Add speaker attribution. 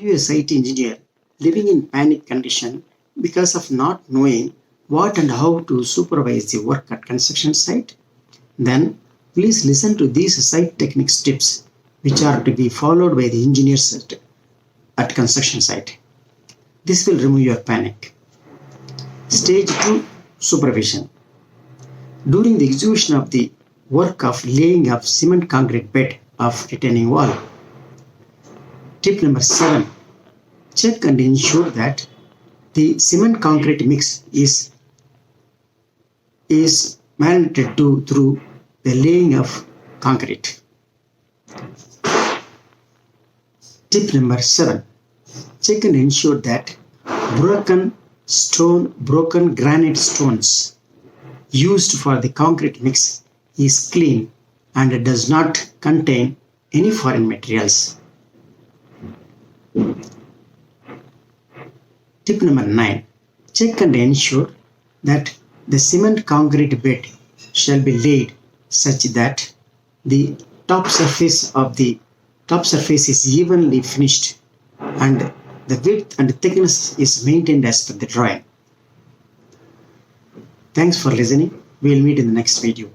Speaker 1: you a site engineer living in panic condition because of not knowing what and how to supervise the work at construction site? Then please listen to these site techniques tips which are to be followed by the engineers at construction site. This will remove your panic. Stage 2 Supervision. During the execution of the work of laying of cement concrete bed of retaining wall. Tip number 7. Check and ensure that the cement concrete mix is marinated through the laying of concrete. Tip number 7. Check and ensure that broken granite stones used for the concrete mix is clean and does not contain any foreign materials. Tip number 9. Check and ensure that the cement concrete bed shall be laid such that the top surface is evenly finished and the width and thickness is maintained as per the drawing. Thanks for listening. We will meet in the next video.